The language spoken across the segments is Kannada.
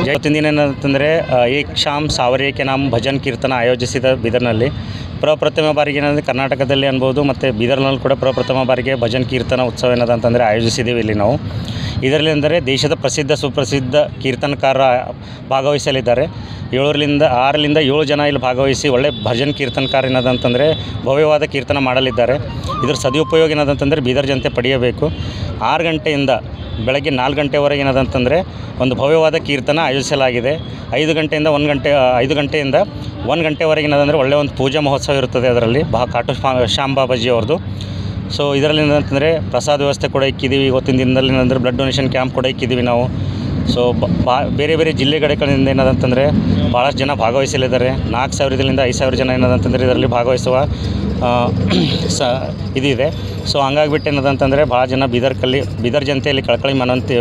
ಇವತ್ತಿನ ದಿನ ಏನಂತಂದರೆ ಏಕ್ ಶಾಮ್ ಸಾವರೆ ಕೆ ನಾಮ್ ಭಜನ್ ಕೀರ್ತನ ಆಯೋಜಿಸಿದ ಬೀದರ್ನಲ್ಲಿ ಪ್ರಪ್ರಥಮ ಬಾರಿಗೆ ಏನಂದರೆ ಕರ್ನಾಟಕದಲ್ಲಿ ಅನ್ಬೋದು ಮತ್ತು ಬೀದರ್ನಲ್ಲಿ ಕೂಡ ಪ್ರಪ್ರಥಮ ಬಾರಿಗೆ ಭಜನ್ ಕೀರ್ತನ ಉತ್ಸವ ಏನದಂತಂದರೆ ಆಯೋಜಿಸಿದ್ದೀವಿ ಇಲ್ಲಿ ನಾವು. ಇದರಲ್ಲಿ ಅಂದರೆ ದೇಶದ ಸುಪ್ರಸಿದ್ಧ ಕೀರ್ತನಕಾರ ಭಾಗವಹಿಸಲಿದ್ದಾರೆ. 6ರಿಂದ 7 ಜನ ಇಲ್ಲಿ ಭಾಗವಹಿಸಿ ಒಳ್ಳೆ ಭಜನ್ ಕೀರ್ತನಕಾರ ಏನದಂತಂದರೆ ಭವ್ಯವಾದ ಕೀರ್ತನ ಮಾಡಲಿದ್ದಾರೆ. ಇದರ ಸದುಪಯೋಗ ಏನದಂತಂದರೆ ಬೀದರ್ ಜನತೆ ಪಡೆಯಬೇಕು. 6 ಗಂಟೆಯಿಂದ ಬೆಳಗ್ಗೆ 4 ಗಂಟೆವರೆಗೆ ಏನದಂತಂದರೆ ಒಂದು ಭವ್ಯವಾದ ಕೀರ್ತನ ಆಯೋಜಿಸಲಾಗಿದೆ. 5 ಗಂಟೆಯಿಂದ 1 ಗಂಟೆವರೆಗೆ ಏನದಂದರೆ ಒಳ್ಳೆಯ ಒಂದು ಪೂಜಾ ಮಹೋತ್ಸವ ಇರುತ್ತದೆ. ಅದರಲ್ಲಿ ಖಾಟು ಶ್ಯಾಮ್ ಬಾಬಾಜಿ ಅವ್ರದ್ದು. ಸೊ ಇದರಲ್ಲಿ ಏನಂತಂದರೆ ಪ್ರಸಾದ ವ್ಯವಸ್ಥೆ ಕೂಡ ಇಕ್ಕಿದ್ದೀವಿ. ಇವತ್ತಿನ ದಿನದಲ್ಲಿ ಏನಂದರೆ ಬ್ಲಡ್ ಡೊನೇಷನ್ ಕ್ಯಾಂಪ್ ಕೂಡ ಇಕ್ಕಿದ್ದೀವಿ ನಾವು. ಸೊ ಬೇರೆ ಬೇರೆ ಜಿಲ್ಲೆಗಳಿಂದ ಏನದಂತಂದರೆ ಭಾಳಷ್ಟು ಜನ ಭಾಗವಹಿಸಲಿದ್ದಾರೆ. 4,000ರಿಂದ 5,000 ಜನ ಏನದಂತಂದರೆ ಇದರಲ್ಲಿ ಭಾಗವಹಿಸುವ ಇದಿದೆ. ಸೊ ಹಂಗಾಗಿಬಿಟ್ಟು ಏನದಂತಂದರೆ ಭಾಳ ಜನ ಬೀದರ್ ಜನತೆಯಲ್ಲಿ ಕಳಕಳಿ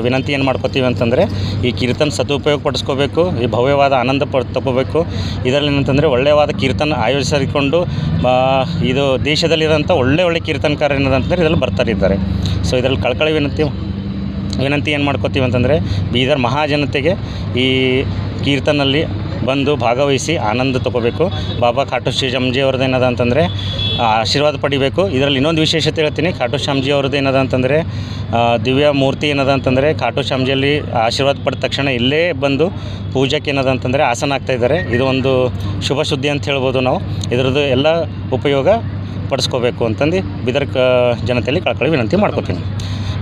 ವಿನಂತಿ ಏನು ಮಾಡ್ಕೋತೀವಿ ಅಂತಂದರೆ ಈ ಕೀರ್ತನ ಸದುಪಯೋಗ ಪಡಿಸ್ಕೋಬೇಕು, ಈ ಭವ್ಯವಾದ ಆನಂದ ತಗೋಬೇಕು. ಇದರಲ್ಲಿ ಏನಂತಂದರೆ ಒಳ್ಳೆಯವಾದ ಕೀರ್ತನ ಆಯೋಜಿಸಿಕೊಂಡು ಇದು ದೇಶದಲ್ಲಿರೋಂಥ ಒಳ್ಳೆ ಕೀರ್ತನಕಾರ ಏನದಂತಂದರೆ ಇದರಲ್ಲಿ ಬರ್ತಾರಿದ್ದಾರೆ. ಸೊ ಇದರಲ್ಲಿ ಕಳಕಳಿ ವಿನಂತಿ ಏನು ಮಾಡ್ಕೋತೀವಿ ಅಂತಂದರೆ ಬೀದರ್ ಮಹಾಜನತೆಗೆ ಈ ಕೀರ್ತನಲ್ಲಿ ಬಂದು ಭಾಗವಹಿಸಿ ಆನಂದ ತೊಗೋಬೇಕು. ಬಾಬಾ ಖಾಟು ಶ್ಯಾಮ್ಜಿ ಅವ್ರದ್ದು ಏನದ ಅಂತಂದರೆ ಆಶೀರ್ವಾದ ಪಡಿಬೇಕು. ಇದರಲ್ಲಿ ಇನ್ನೊಂದು ವಿಶೇಷತೆ ಹೇಳ್ತೀನಿ. ಖಾಟು ಶ್ಯಾಮ್ಜಿ ಅವ್ರದ್ದು ಏನದ ಅಂತಂದರೆ ದಿವ್ಯ ಮೂರ್ತಿ ಏನದ ಅಂತಂದರೆ ಖಾಟು ಶ್ಯಾಮ್ಜಿಯಲ್ಲಿ ಆಶೀರ್ವಾದ ಪಡೆದ ತಕ್ಷಣ ಇಲ್ಲೇ ಬಂದು ಪೂಜೆಗೆ ಏನದ ಅಂತಂದರೆ ಆಸನ ಆಗ್ತಾಯಿದ್ದಾರೆ. ಇದು ಒಂದು ಶುಭ ಸುದ್ದಿ ಅಂತ ಹೇಳ್ಬೋದು ನಾವು. ಇದರದ್ದು ಎಲ್ಲ ಉಪಯೋಗ ಪಡಿಸ್ಕೋಬೇಕು ಅಂತಂದು ಬೀದರ್ ಜನತೆಯಲ್ಲಿ ಕಳಕಳಿ ವಿನಂತಿ ಮಾಡ್ಕೋತೀನಿ.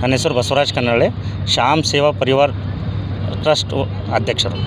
ನನ್ನ ಹೆಸರು ಬಸವರಾಜ್ ಕನ್ನಳ್ಳಿ, ಶ್ಯಾಮ್ ಸೇವಾ ಪರಿವಾರ್ ಟ್ರಸ್ಟ್ ಅಧ್ಯಕ್ಷರು.